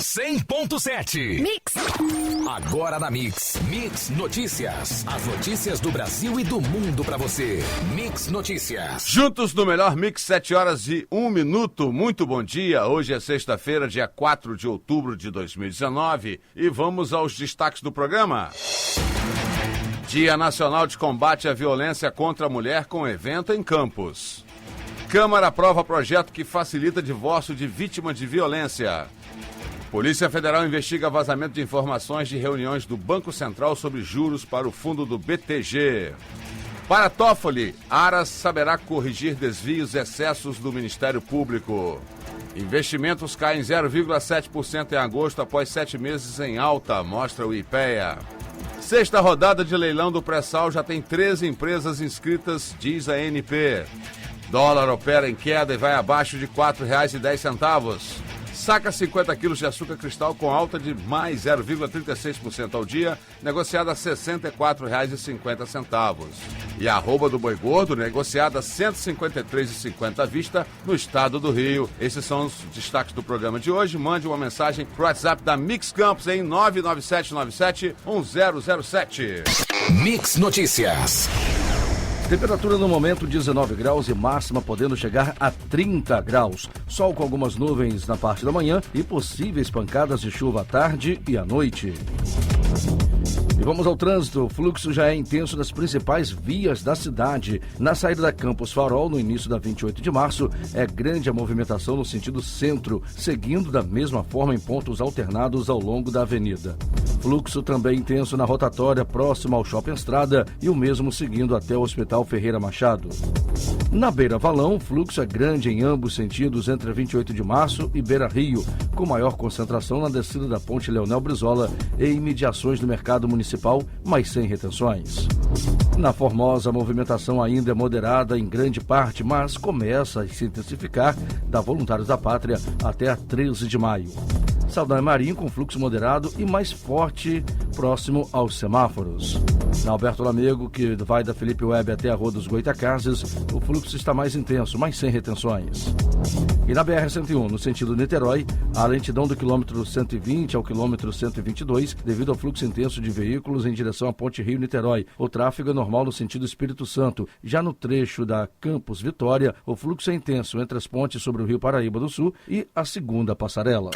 100.7. Mix. Agora na Mix. Mix Notícias. As notícias do Brasil e do mundo pra você. Mix Notícias. Juntos no melhor Mix, 7h01. Muito bom dia. Hoje é sexta-feira, dia 4 de outubro de 2019. E vamos aos destaques do programa. Dia Nacional de Combate à Violência contra a Mulher com evento em Campos. Câmara aprova projeto que facilita divórcio de vítima de violência. Polícia Federal investiga vazamento de informações de reuniões do Banco Central sobre juros para o fundo do BTG. Para Toffoli, Aras saberá corrigir desvios e excessos do Ministério Público. Investimentos caem 0,7% em agosto após 7 meses em alta, mostra o IPEA. Sexta rodada de leilão do pré-sal já tem 13 empresas inscritas, diz a ANP. Dólar opera em queda e vai abaixo de R$ 4,10. Saca 50 quilos de açúcar cristal com alta de mais 0,36% ao dia, negociada a R$ 64,50. E a arroba do boi gordo, negociada a R$ 153,50 à vista no estado do Rio. Esses são os destaques do programa de hoje. Mande uma mensagem pro WhatsApp da Mix Campos em 99797-1007. Mix Notícias. Temperatura no momento 19 graus e máxima podendo chegar a 30 graus. Sol com algumas nuvens na parte da manhã e possíveis pancadas de chuva à tarde e à noite. E vamos ao trânsito. O fluxo já é intenso nas principais vias da cidade. Na saída da Campos Farol, no início da 28 de março, é grande a movimentação no sentido centro, seguindo da mesma forma em pontos alternados ao longo da avenida. Fluxo também intenso na rotatória próxima ao Shopping Estrada e o mesmo seguindo até o Hospital Ferreira Machado. Na Beira Valão, o fluxo é grande em ambos sentidos entre 28 de março e Beira Rio, com maior concentração na descida da Ponte Leonel Brizola e imediações do Mercado Municipal, mas sem retenções. Na Formosa, a movimentação ainda é moderada em grande parte, mas começa a se intensificar da Voluntários da Pátria até a 13 de maio. Saldanha Marinho com fluxo moderado e mais forte próximo aos semáforos. Na Alberto Lamego, que vai da Felipe Web até a Rua dos Goitacazes, o fluxo está mais intenso, mas sem retenções. E na BR-101, no sentido Niterói, a lentidão do quilômetro 120 ao quilômetro 122, devido ao fluxo intenso de veículos em direção à Ponte Rio-Niterói. O tráfego é normal no sentido Espírito Santo. Já no trecho da Campos Vitória, o fluxo é intenso entre as pontes sobre o Rio Paraíba do Sul e a segunda passarela.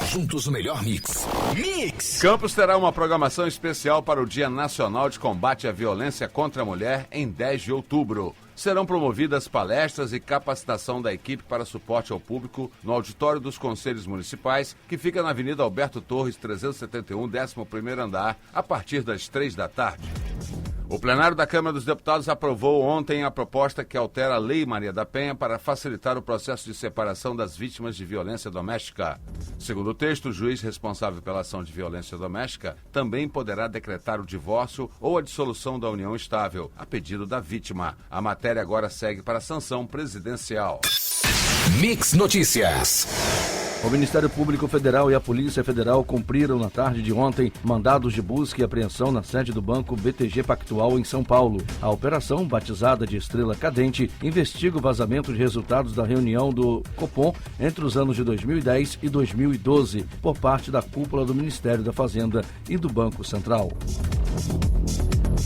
Juntos o melhor mix. Mix! Campos terá uma programação especial para o Dia Nacional de Combate à Violência contra a Mulher em 10 de outubro. Serão promovidas palestras e capacitação da equipe para suporte ao público no auditório dos Conselhos Municipais, que fica na Avenida Alberto Torres, 371, 11º andar, a partir das 3 da tarde. O plenário da Câmara dos Deputados aprovou ontem a proposta que altera a Lei Maria da Penha para facilitar o processo de separação das vítimas de violência doméstica. Segundo o texto, o juiz responsável pela ação de violência doméstica também poderá decretar o divórcio ou a dissolução da união estável, a pedido da vítima. A matéria agora segue para a sanção presidencial. Mix Notícias. O Ministério Público Federal e a Polícia Federal cumpriram na tarde de ontem mandados de busca e apreensão na sede do Banco BTG Pactual em São Paulo. A operação, batizada de Estrela Cadente, investiga o vazamento de resultados da reunião do Copom entre os anos de 2010 e 2012, por parte da cúpula do Ministério da Fazenda e do Banco Central.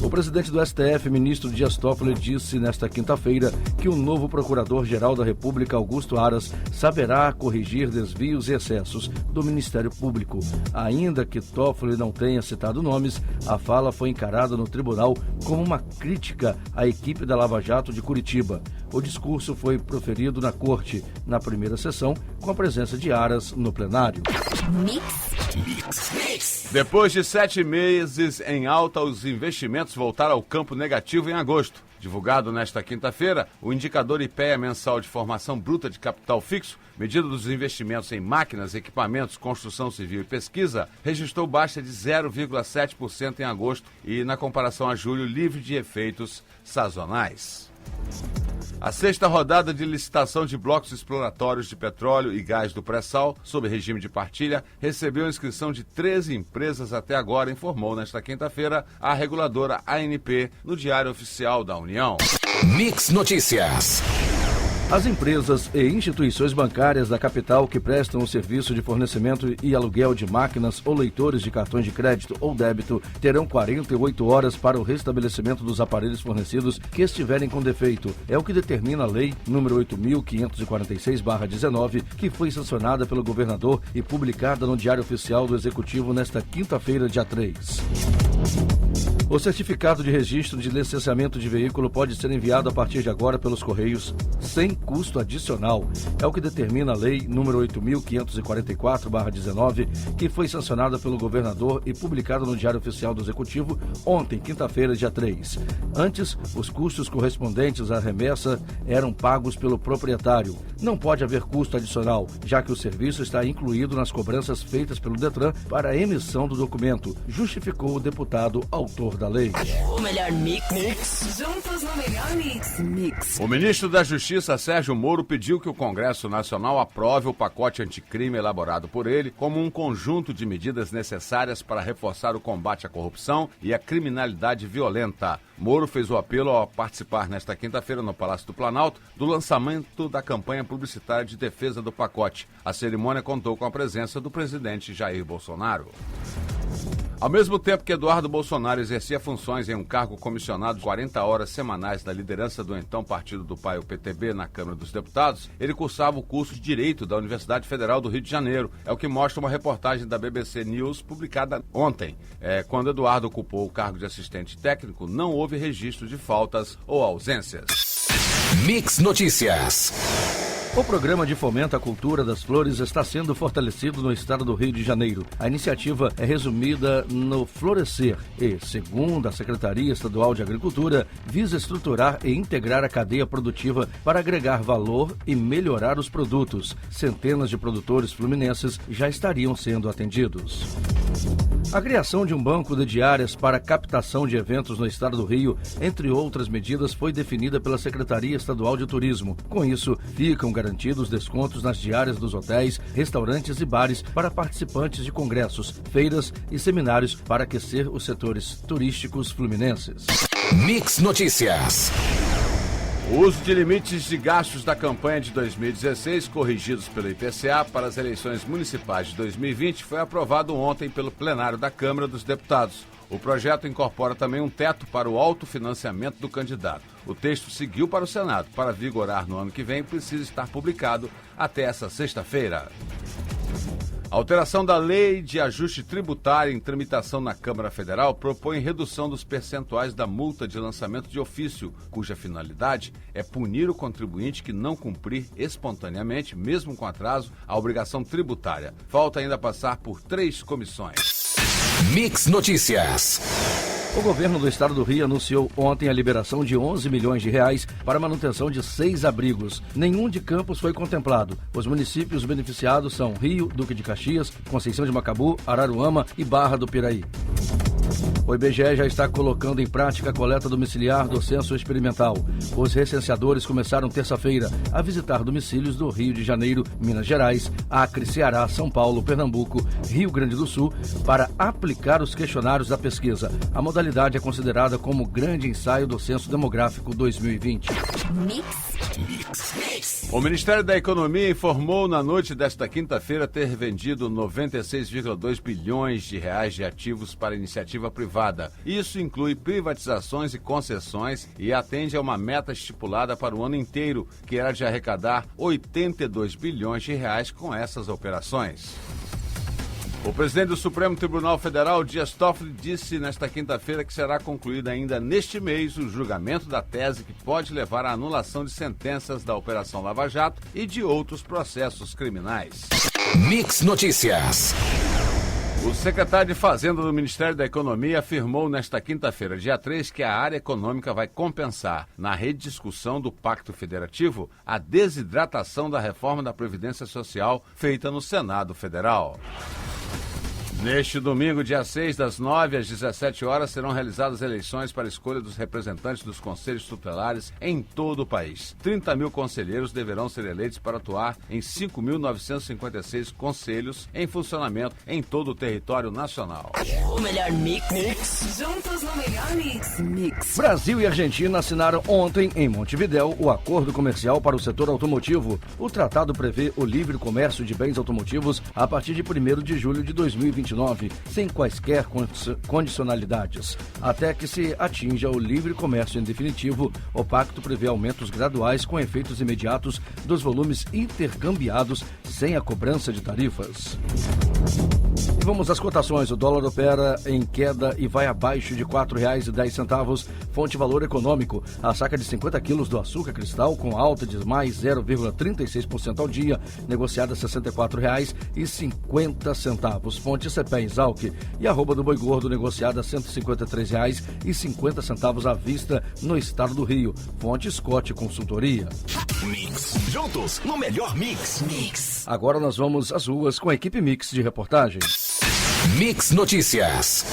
O presidente do STF, ministro Dias Toffoli, disse nesta quinta-feira que o novo procurador-geral da República, Augusto Aras, saberá corrigir desvios e excessos do Ministério Público. Ainda que Toffoli não tenha citado nomes, a fala foi encarada no tribunal como uma crítica à equipe da Lava Jato de Curitiba. O discurso foi proferido na corte, na primeira sessão, com a presença de Aras no plenário. Depois de 7 meses em alta, os investimentos voltaram ao campo negativo em agosto. Divulgado nesta quinta-feira, o indicador IPEA mensal de formação bruta de capital fixo, medida dos investimentos em máquinas, equipamentos, construção civil e pesquisa, registrou baixa de 0,7% em agosto e, na comparação a julho, livre de efeitos sazonais. A sexta rodada de licitação de blocos exploratórios de petróleo e gás do pré-sal, sob regime de partilha, recebeu a inscrição de 13 empresas até agora, informou nesta quinta-feira a reguladora ANP no Diário Oficial da União. Mix Notícias. As empresas e instituições bancárias da capital que prestam o serviço de fornecimento e aluguel de máquinas ou leitores de cartões de crédito ou débito terão 48 horas para o restabelecimento dos aparelhos fornecidos que estiverem com defeito. É o que determina a Lei nº 8.546/19, que foi sancionada pelo governador e publicada no Diário Oficial do Executivo nesta quinta-feira, dia 3. O certificado de registro de licenciamento de veículo pode ser enviado a partir de agora pelos Correios sem custo adicional. É o que determina a Lei nº 8.544/19, que foi sancionada pelo governador e publicada no Diário Oficial do Executivo ontem, quinta-feira, dia 3. Antes, os custos correspondentes à remessa eram pagos pelo proprietário. Não pode haver custo adicional, já que o serviço está incluído nas cobranças feitas pelo Detran para a emissão do documento, justificou o deputado autor da lei. O melhor mix. Juntos no melhor mix. O ministro da Justiça, Sérgio Moro, pediu que o Congresso Nacional aprove o pacote anticrime elaborado por ele como um conjunto de medidas necessárias para reforçar o combate à corrupção e à criminalidade violenta. Moro fez o apelo ao participar nesta quinta-feira no Palácio do Planalto do lançamento da campanha publicitária de defesa do pacote. A cerimônia contou com a presença do presidente Jair Bolsonaro. Ao mesmo tempo que Eduardo Bolsonaro exercia funções em um cargo comissionado de 40 horas semanais na liderança do então Partido do Pai, o PTB, na Câmara dos Deputados, ele cursava o curso de Direito da Universidade Federal do Rio de Janeiro. É o que mostra uma reportagem da BBC News publicada ontem. Quando Eduardo ocupou o cargo de assistente técnico, não houve registro de faltas ou ausências. Mix Notícias. O programa de fomento à cultura das flores está sendo fortalecido no estado do Rio de Janeiro. A iniciativa é resumida no Florescer e, segundo a Secretaria Estadual de Agricultura, visa estruturar e integrar a cadeia produtiva para agregar valor e melhorar os produtos. Centenas de produtores fluminenses já estariam sendo atendidos. A criação de um banco de diárias para captação de eventos no estado do Rio, entre outras medidas, foi definida pela Secretaria Estadual de Turismo. Com isso, ficam garantidos descontos nas diárias dos hotéis, restaurantes e bares para participantes de congressos, feiras e seminários para aquecer os setores turísticos fluminenses. Mix Notícias. O uso de limites de gastos da campanha de 2016, corrigidos pelo IPCA para as eleições municipais de 2020, foi aprovado ontem pelo plenário da Câmara dos Deputados. O projeto incorpora também um teto para o autofinanciamento do candidato. O texto seguiu para o Senado. Para vigorar no ano que vem, precisa estar publicado até essa sexta-feira. A alteração da Lei de Ajuste Tributário em tramitação na Câmara Federal propõe redução dos percentuais da multa de lançamento de ofício, cuja finalidade é punir o contribuinte que não cumprir espontaneamente, mesmo com atraso, a obrigação tributária. Falta ainda passar por 3 comissões. Mix Notícias. O governo do estado do Rio anunciou ontem a liberação de R$11 milhões para a manutenção de 6 abrigos. Nenhum de Campos foi contemplado. Os municípios beneficiados são Rio, Duque de Caxias, Conceição de Macabu, Araruama e Barra do Piraí. O IBGE já está colocando em prática a coleta domiciliar do censo experimental. Os recenseadores começaram terça-feira a visitar domicílios do Rio de Janeiro, Minas Gerais, Acre, Ceará, São Paulo, Pernambuco, Rio Grande do Sul, para aplicar os questionários da pesquisa. A modalidade é considerada como grande ensaio do Censo Demográfico 2020. O Ministério da Economia informou na noite desta quinta-feira ter vendido 96,2 bilhões de reais de ativos para iniciativa privada. Isso inclui privatizações e concessões e atende a uma meta estipulada para o ano inteiro, que era de arrecadar 82 bilhões de reais com essas operações. O presidente do Supremo Tribunal Federal, Dias Toffoli, disse nesta quinta-feira que será concluído ainda neste mês o julgamento da tese que pode levar à anulação de sentenças da Operação Lava Jato e de outros processos criminais. Mix Notícias. O secretário de Fazenda do Ministério da Economia afirmou nesta quinta-feira, dia 3, que a área econômica vai compensar, na rediscussão do Pacto Federativo, a desidratação da reforma da Previdência Social feita no Senado Federal. Neste domingo, dia 6, das 9 às 17 horas, serão realizadas eleições para a escolha dos representantes dos conselhos tutelares em todo o país. 30 mil conselheiros deverão ser eleitos para atuar em 5.956 conselhos em funcionamento em todo o território nacional. O melhor mix. Juntos no melhor mix. Brasil e Argentina assinaram ontem, em Montevidéu, o acordo comercial para o setor automotivo. O tratado prevê o livre comércio de bens automotivos a partir de 1º de julho de 2029, sem quaisquer condicionalidades. Até que se atinja o livre comércio em definitivo, o pacto prevê aumentos graduais com efeitos imediatos dos volumes intercambiados sem a cobrança de tarifas. E vamos às cotações. O dólar opera em queda e vai abaixo de R$ 4,10. Fonte Valor Econômico. A saca de 50 quilos do açúcar cristal com alta de mais 0,36% ao dia, negociada a R$ 64,50. Fonte CPE Exalc. E a arroba do boi gordo, negociada a R$ 153,50 à vista no estado do Rio. Fonte Scott Consultoria. Mix. Juntos no melhor mix. Agora nós vamos às ruas com a equipe Mix de reportagem. Mix Notícias.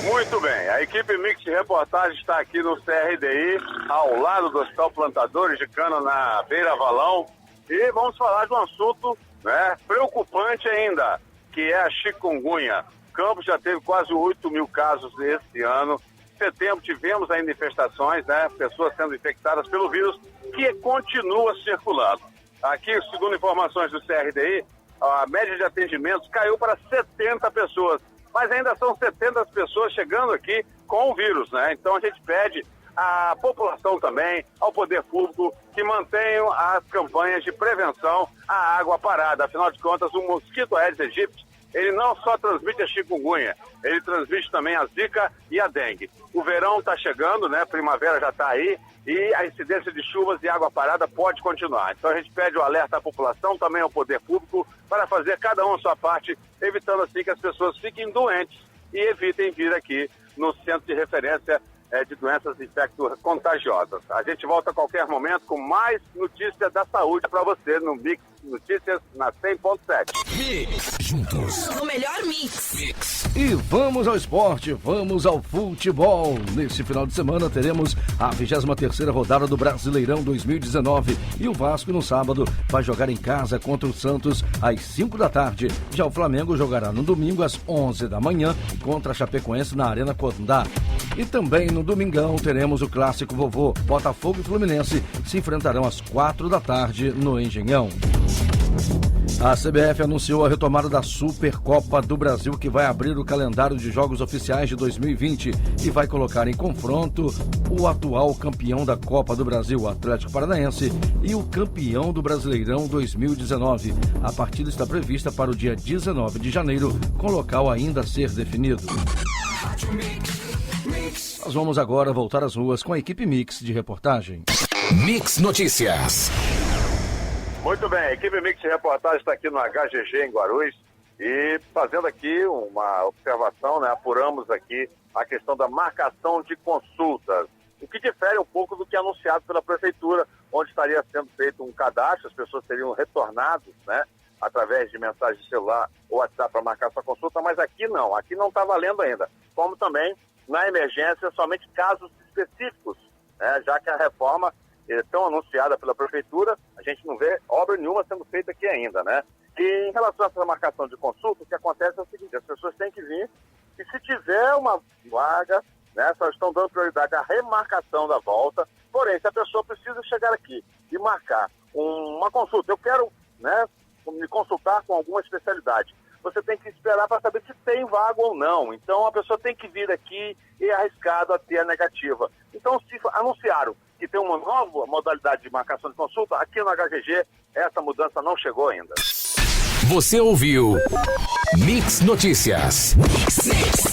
Muito bem, a equipe Mix de reportagem está aqui no CRDI, ao lado do Hospital Plantadores de Cana, na Beira Valão, e vamos falar de um assunto, né, preocupante ainda, que é a chikungunya. Campos já teve quase 8 mil casos esse ano. Em setembro tivemos ainda infestações, né, pessoas sendo infectadas pelo vírus, que continua circulando. Aqui, segundo informações do CRDI, a média de atendimentos caiu para 70 pessoas, mas ainda são 70 pessoas chegando aqui com o vírus, né? Então a gente pede à população também, ao poder público, que mantenham as campanhas de prevenção à água parada. Afinal de contas, o mosquito Aedes aegypti, ele não só transmite a chikungunya, ele transmite também a zika e a dengue. O verão está chegando, né? Primavera já está aí, e a incidência de chuvas e água parada pode continuar. Então a gente pede o alerta à população, também ao poder público, para fazer cada um a sua parte, evitando assim que as pessoas fiquem doentes e evitem vir aqui no centro de referência de doenças infecto-contagiosas. A gente volta a qualquer momento com mais notícias da saúde para você no Mix Notícias na 100.7. Mix. Juntos No melhor mix. E vamos ao esporte, vamos ao futebol. Nesse final de semana teremos a 23ª rodada do Brasileirão 2019. E o Vasco, no sábado, vai jogar em casa contra o Santos às 5 da tarde. Já o Flamengo jogará no domingo às 11 da manhã contra a Chapecoense na Arena Condá. E também no domingão teremos o clássico vovô. Botafogo e Fluminense se enfrentarão às 4 da tarde no Engenhão. A CBF anunciou a retomada da Supercopa do Brasil, que vai abrir o calendário de jogos oficiais de 2020 e vai colocar em confronto o atual campeão da Copa do Brasil, o Atlético Paranaense, e o campeão do Brasileirão 2019. A partida está prevista para o dia 19 de janeiro, com local ainda a ser definido. Nós vamos agora voltar às ruas com a equipe Mix de reportagem. Mix Notícias. Muito bem, a equipe Mix de reportagem está aqui no HGG em Guarulhos e fazendo aqui uma observação, né? Apuramos aqui a questão da marcação de consultas, o que difere um pouco do que é anunciado pela Prefeitura, onde estaria sendo feito um cadastro, as pessoas seriam retornadas, né, através de mensagem de celular ou WhatsApp para marcar sua consulta, mas aqui não está valendo ainda. Como também, na emergência, somente casos específicos, né, já que a reforma tão anunciada pela Prefeitura, a gente não vê obra nenhuma sendo feita aqui ainda, né? E em relação a essa marcação de consulta, o que acontece é o seguinte, as pessoas têm que vir e se tiver uma vaga, né, só estão dando prioridade à remarcação da volta, porém, se a pessoa precisa chegar aqui e marcar uma consulta, eu quero, né, me consultar com alguma especialidade, você tem que esperar para saber se tem vaga ou não. Então, a pessoa tem que vir aqui e é arriscado a ter a negativa. Então, se anunciaram que tem uma nova modalidade de marcação de consulta, aqui no HGG, essa mudança não chegou ainda. Você ouviu Mix Notícias. Mix.